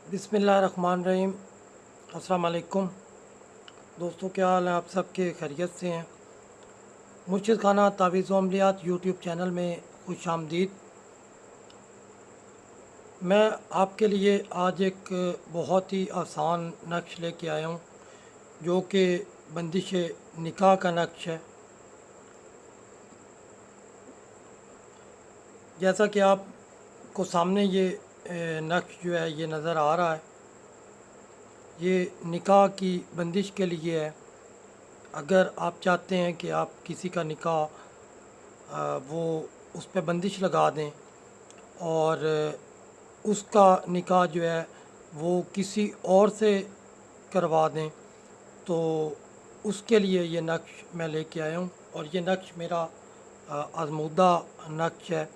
बिस्मिल्लाहिर्रहमानिर्रहीम। अस्सलाम वालेकुम दोस्तों, क्या हाल है? आप सबके खैरियत से हैं? मुर्शिद खाना तावीज़ व अमलियात यूट्यूब चैनल में खुश आमदीद। मैं आपके लिए आज एक बहुत ही आसान नक्श लेके आया हूँ, जो कि बंदिश निकाह का नक्श है। जैसा कि आपको सामने ये नक्श जो है ये नज़र आ रहा है, ये निकाह की बंदिश के लिए है। अगर आप चाहते हैं कि आप किसी का निकाह वो उस पर बंदिश लगा दें और उसका निकाह जो है वो किसी और से करवा दें, तो उसके लिए ये नक्श मैं लेके आया हूँ। और ये नक्श मेरा आज़मूदा नक्श है।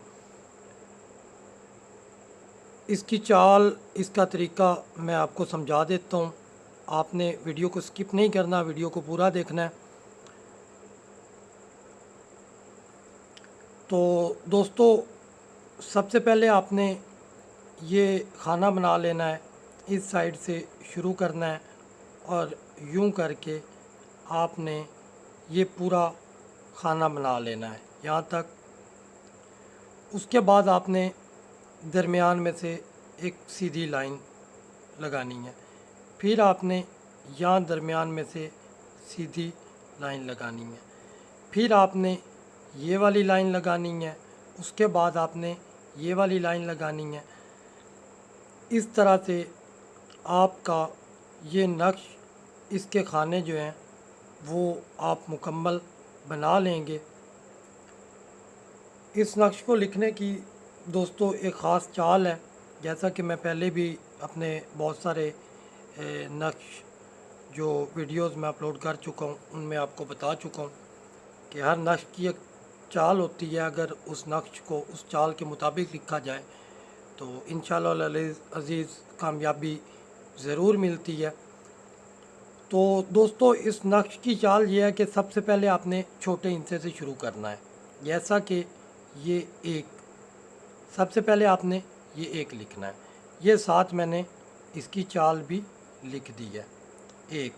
इसकी चाल, इसका तरीका मैं आपको समझा देता हूँ। आपने वीडियो को स्किप नहीं करना, वीडियो को पूरा देखना है। तो दोस्तों, सबसे पहले आपने ये खाना बना लेना है। इस साइड से शुरू करना है और यूं करके आपने ये पूरा खाना बना लेना है यहाँ तक। उसके बाद आपने दरमियान में से एक सीधी लाइन लगानी है। फिर आपने यहाँ दरमियान में से सीधी लाइन लगानी है। फिर आपने ये वाली लाइन लगानी है। उसके बाद आपने ये वाली लाइन लगानी है। इस तरह से आपका ये नक्श, इसके खाने जो हैं वो आप मुकम्मल बना लेंगे। इस नक्श को लिखने की दोस्तों एक ख़ास चाल है। जैसा कि मैं पहले भी अपने बहुत सारे नक्श जो वीडियोस में अपलोड कर चुका हूँ उनमें आपको बता चुका हूँ कि हर नक्श की एक चाल होती है। अगर उस नक्श को उस चाल के मुताबिक लिखा जाए तो इंशाअल्लाह अज़ीज़ कामयाबी ज़रूर मिलती है। तो दोस्तों, इस नक्श की चाल ये है कि सबसे पहले आपने छोटे हिस्से से शुरू करना है। जैसा कि ये एक, सबसे पहले आपने ये एक लिखना है। ये साथ मैंने इसकी चाल भी लिख दी है। एक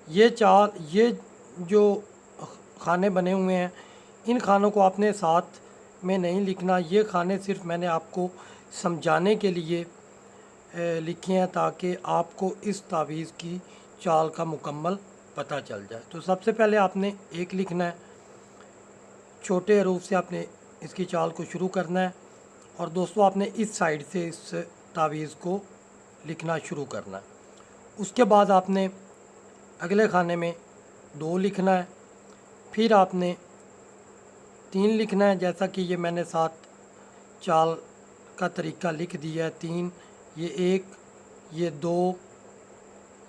ये चाल, ये जो खाने बने हुए हैं, इन खानों को आपने साथ में नहीं लिखना। ये खाने सिर्फ मैंने आपको समझाने के लिए लिखे हैं ताकि आपको इस तावीज़ की चाल का मुकम्मल पता चल जाए। तो सबसे पहले आपने एक लिखना है, छोटे हरूफ से आपने इसकी चाल को शुरू करना है। और दोस्तों, आपने इस साइड से इस तावीज़ को लिखना शुरू करना है। उसके बाद आपने अगले खाने में 2 लिखना है। फिर आपने 3 लिखना है। जैसा कि ये मैंने साथ चाल का तरीका लिख दिया है। 3, ये 1, ये 2,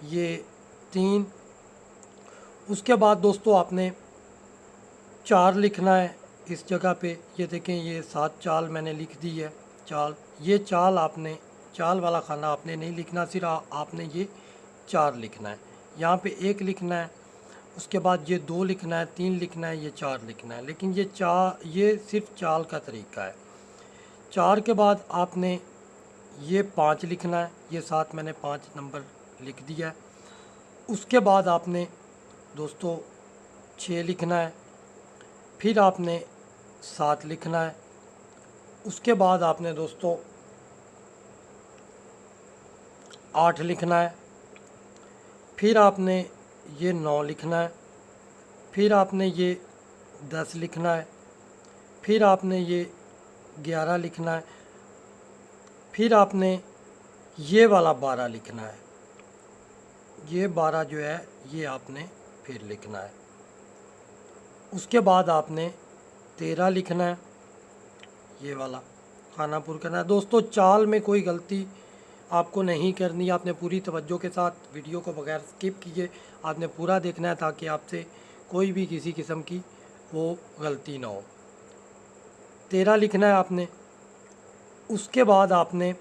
ये 3। उसके बाद दोस्तों आपने 4 लिखना है इस जगह पे। ये देखें, ये 7 चाल मैंने लिख दी है। चाल, ये चाल आपने, चाल वाला खाना आपने नहीं लिखना, सिर्फ आपने ये 4 लिखना है। यहाँ पे 1 लिखना है, उसके बाद ये 2 लिखना है, 3 लिखना है, ये 4 लिखना है। लेकिन ये सिर्फ चाल का तरीका है। 4 के बाद आपने ये 5 लिखना है। ये साथ मैंने 5 नंबर लिख दिया है। उसके बाद आपने दोस्तों 6 लिखना है। फिर आपने 7 लिखना है। उसके बाद आपने दोस्तों 8 लिखना है। फिर आपने ये 9 लिखना है। फिर आपने ये 10 लिखना है। फिर आपने ये 11 लिखना है। फिर आपने ये वाला 12 लिखना है। ये 12 जो है ये आपने फिर लिखना है। उसके बाद आपने 13 लिखना है, ये वाला खाना पूरा करना है। दोस्तों, चाल में कोई गलती आपको नहीं करनी। आपने पूरी तवज्जो के साथ वीडियो को बगैर स्किप किए आपने पूरा देखना है ताकि आपसे कोई भी किसी किस्म की वो गलती ना हो। 13 लिखना है आपने। उसके बाद आपने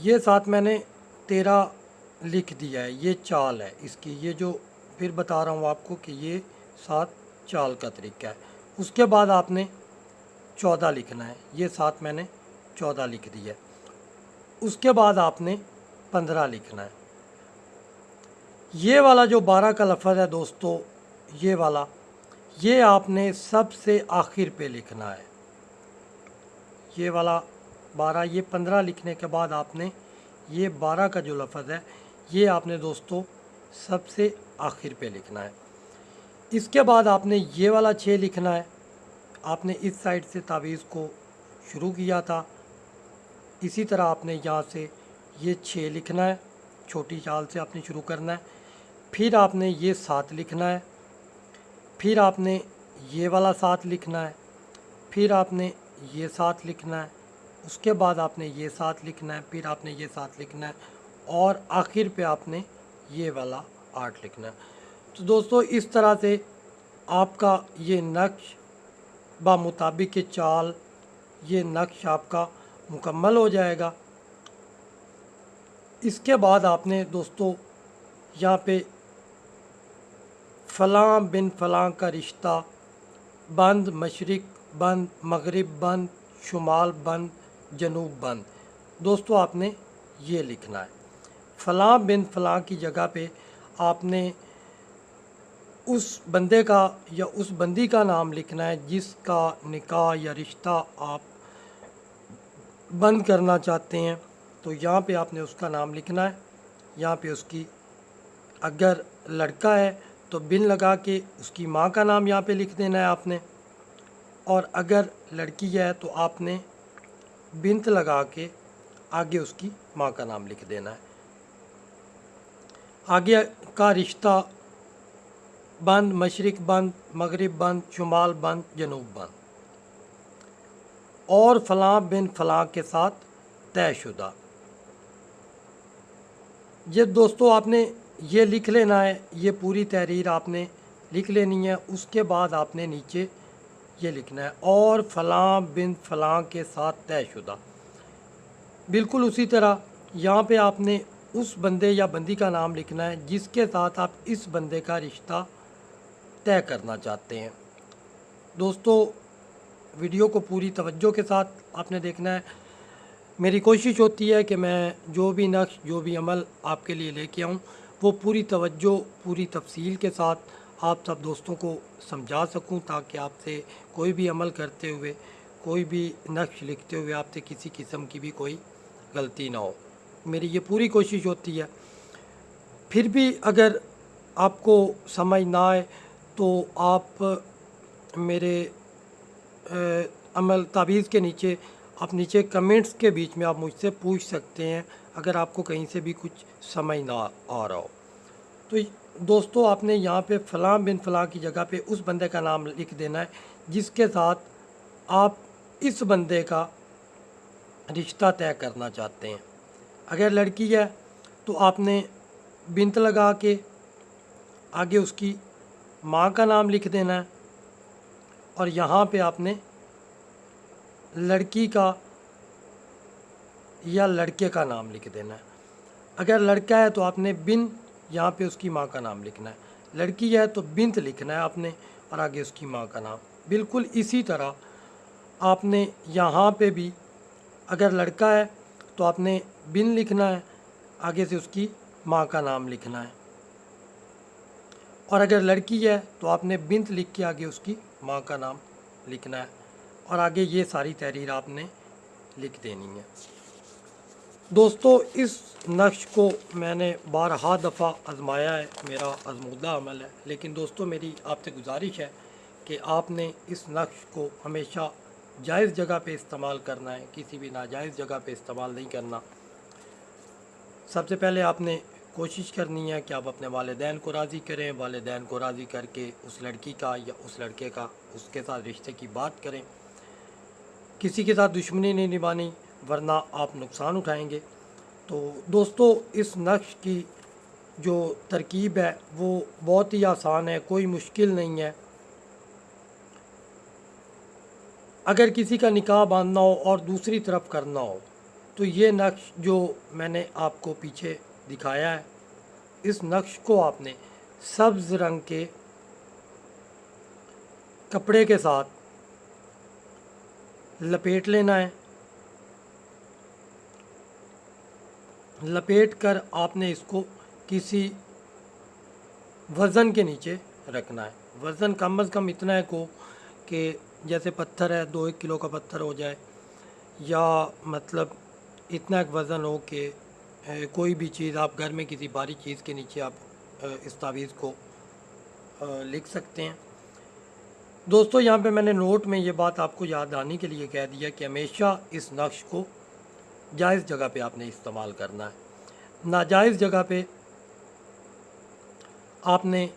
ये साथ मैंने 13 लिख दिया है। ये चाल है इसकी, ये जो फिर बता रहा हूँ आपको कि ये 7 चाल का तरीका है। उसके बाद आपने 14 लिखना है। ये 7 मैंने 14 लिख दिया है। उसके बाद आपने 15 लिखना है। ये वाला जो 12 का लफ्ज़ है दोस्तों, ये वाला, ये आपने सबसे आखिर पे लिखना है। ये वाला 12, ये 15 लिखने के बाद आपने ये 12 का जो लफ्ज़ है ये आपने दोस्तों सबसे आखिर पे लिखना है। इसके बाद आपने ये वाला 6 लिखना है। आपने इस साइड से तावीज़ को शुरू किया था, इसी तरह आपने यहाँ से ये 6 लिखना है, छोटी चाल से आपने शुरू करना है। फिर आपने ये 7 लिखना है, फिर आपने ये वाला 7 लिखना है, फिर आपने ये 7 लिखना है, उसके बाद आपने ये 7 लिखना है, फिर आपने ये 7 लिखना है और आखिर पे आपने ये वाला 8 लिखना है। तो दोस्तों इस तरह से आपका ये नक्श बामुताबिक चाल, ये नक्श आपका मुकम्मल हो जाएगा। इसके बाद आपने दोस्तों यहाँ पे फ़लाँ बिन फ़लाँ का रिश्ता, बंद मशरिक़ बंद, मगरिब बंद, शुमाल बंद, जनूब बंद, दोस्तों आपने ये लिखना है। फ़लाँ बिन फ़लाँ की जगह पे आपने उस बंदे का या उस बंदी का नाम लिखना है जिसका निकाह या रिश्ता आप बंद करना चाहते हैं। तो यहाँ पे आपने उसका नाम लिखना है। यहाँ पे उसकी, अगर लड़का है तो बिन लगा के उसकी माँ का नाम यहाँ पे लिख देना है आपने, और अगर लड़की है तो आपने बिन्त लगा के आगे उसकी माँ का नाम लिख देना है। आगे का रिश्ता बंद मशरिक़ बंद, मगरिब बंद, शुमाल बंद, जनूब बंद, और फ़लाँ बिन फ़लाँ के साथ तयशुदा। ये दोस्तों आपने ये लिख लेना है, ये पूरी तहरीर आपने लिख लेनी है। उसके बाद आपने नीचे ये लिखना है और फ़लाँ बिन फ़लाँ के साथ तयशुदा। बिल्कुल उसी तरह यहाँ पे आपने उस बंदे या बंदी का नाम लिखना है जिसके साथ आप इस बंदे का रिश्ता तय करना चाहते हैं। दोस्तों वीडियो को पूरी तवज्जो के साथ आपने देखना है। मेरी कोशिश होती है कि मैं जो भी नक्श, जो भी अमल आपके लिए लेके आऊँ वो पूरी तवज्जो, पूरी तफसील के साथ आप सब दोस्तों को समझा सकूं, ताकि आपसे कोई भी अमल करते हुए, कोई भी नक्श लिखते हुए आपसे किसी किस्म की भी कोई गलती ना हो। मेरी ये पूरी कोशिश होती है। फिर भी अगर आपको समझ ना आए तो आप मेरे अमल तावीज़ के नीचे, आप नीचे कमेंट्स के बीच में आप मुझसे पूछ सकते हैं अगर आपको कहीं से भी कुछ समझ ना आ रहा हो। तो दोस्तों आपने यहाँ पे फ़लाँ बिन फ़लाँ की जगह पे उस बंदे का नाम लिख देना है जिसके साथ आप इस बंदे का रिश्ता तय करना चाहते हैं। अगर लड़की है तो आपने बिन्त लगा के आगे उसकी माँ का नाम लिख देना है और यहाँ पे आपने लड़की का या लड़के का नाम लिख देना है। अगर लड़का है तो आपने बिन, यहाँ पे उसकी माँ का नाम लिखना है। लड़की है तो बिन्त लिखना है आपने और आगे उसकी माँ का नाम। बिल्कुल इसी तरह आपने यहाँ पे भी, अगर लड़का है तो आपने बिन लिखना है, आगे से उसकी माँ का नाम लिखना है, और अगर लड़की है तो आपने बिन्त लिख के आगे उसकी माँ का नाम लिखना है और आगे ये सारी तहरीर आपने लिख देनी है। दोस्तों इस नक्श को मैंने बारहा दफ़ा आजमाया है, मेरा आजमूदा अमल है, लेकिन दोस्तों मेरी आपसे गुजारिश है कि आपने इस नक्श को हमेशा जायज़ जगह पे इस्तेमाल करना है, किसी भी नाजायज़ जगह पे इस्तेमाल नहीं करना। सबसे पहले आपने कोशिश करनी है कि आप अपने वालिदैन को राज़ी करें, वालिदैन को राज़ी करके उस लड़की का या उस लड़के का, उसके साथ रिश्ते की बात करें। किसी के साथ दुश्मनी नहीं निभानी, वरना आप नुकसान उठाएंगे। तो दोस्तों इस नक्श की जो तरकीब है वो बहुत ही आसान है, कोई मुश्किल नहीं है। अगर किसी का निकाह बांधना हो और दूसरी तरफ करना हो तो ये नक्श जो मैंने आपको पीछे दिखाया है, इस नक्श को आपने सब्ज़ रंग के कपड़े के साथ लपेट लेना है। लपेट कर आपने इसको किसी वज़न के नीचे रखना है। वज़न कम अज़ कम इतना है को कि जैसे पत्थर है 2-1 किलो का पत्थर हो जाए, या मतलब इतना एक वज़न हो कि कोई भी चीज़ आप घर में किसी भारी चीज़ के नीचे आप इस तावीज़ को लिख सकते हैं। दोस्तों यहाँ पे मैंने नोट में ये बात आपको याद आने के लिए कह दिया कि हमेशा इस नक्श को जायज़ जगह पे आपने इस्तेमाल करना है। नाजायज़ जगह पे आपने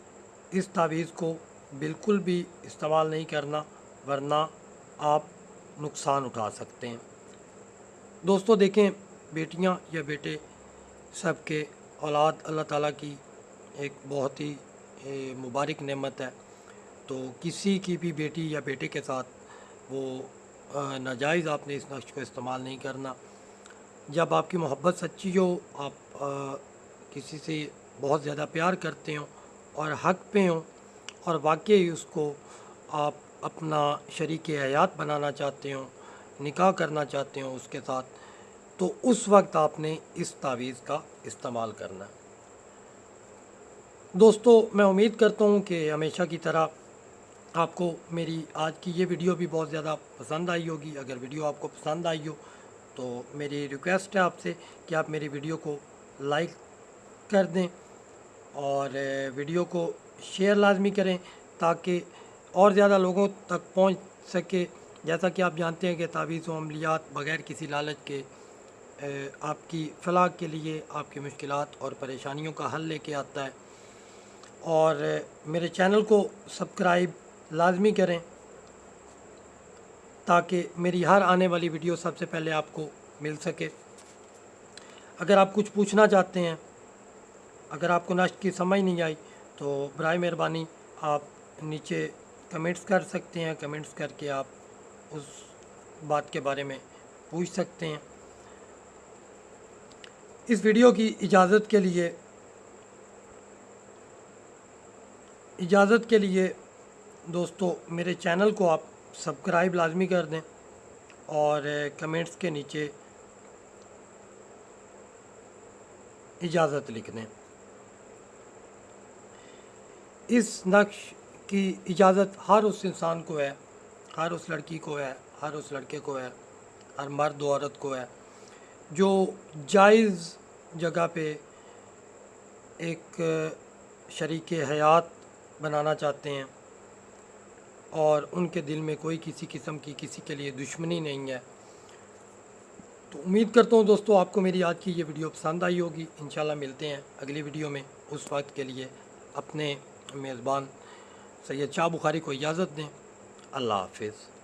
इस तावीज़ को बिल्कुल भी इस्तेमाल नहीं करना, वरना आप नुकसान उठा सकते हैं। दोस्तों देखें, बेटियां या बेटे सब के औलाद अल्लाह ताला की एक बहुत ही मुबारक नेमत है। तो किसी की भी बेटी या बेटे के साथ वो नाजायज़ आपने इस नक्श को इस्तेमाल नहीं करना। जब आपकी मोहब्बत सच्ची हो, आप किसी से बहुत ज़्यादा प्यार करते हो और हक़ पे हो और वाकई उसको आप अपना शरीक हयात बनाना चाहते हो, निकाह करना चाहते हो उसके साथ, तो उस वक्त आपने इस तावीज़ का इस्तेमाल करना है। दोस्तों मैं उम्मीद करता हूँ कि हमेशा की तरह आपको मेरी आज की ये वीडियो भी बहुत ज़्यादा पसंद आई होगी। अगर वीडियो आपको पसंद आई हो तो मेरी रिक्वेस्ट है आपसे कि आप मेरी वीडियो को लाइक कर दें और वीडियो को शेयर लाजमी करें ताकि और ज़्यादा लोगों तक पहुंच सके। जैसा कि आप जानते हैं कि तावीज़ व अमलियात बग़ैर किसी लालच के आपकी फ़लाह के लिए आपकी मुश्किलात और परेशानियों का हल लेके आता है। और मेरे चैनल को सब्सक्राइब लाजमी करें ताकि मेरी हर आने वाली वीडियो सबसे पहले आपको मिल सके। अगर आप कुछ पूछना चाहते हैं, अगर आपको नक्श की समझ नहीं आई, तो बराए मेहरबानी आप नीचे कमेंट्स कर सकते हैं। कमेंट्स करके आप उस बात के बारे में पूछ सकते हैं। इस वीडियो की इजाज़त के लिए दोस्तों मेरे चैनल को आप सब्सक्राइब लाजमी कर दें और कमेंट्स के नीचे इजाज़त लिख दें। इस नक्श की इजाज़त हर उस इंसान को है, हर उस लड़की को है, हर उस लड़के को है, हर मर्द औरत को है जो जायज़ जगह पे एक शरीक हयात बनाना चाहते हैं और उनके दिल में कोई किसी किस्म की किसी के लिए दुश्मनी नहीं है। तो उम्मीद करता हूँ दोस्तों आपको मेरी आज की ये वीडियो पसंद आई होगी। इंशाल्लाह मिलते हैं अगली वीडियो में। उस वक्त के लिए अपने मेज़बान सैयद शाह बुखारी को इजाज़त दें। अल्लाह हाफ़िज़।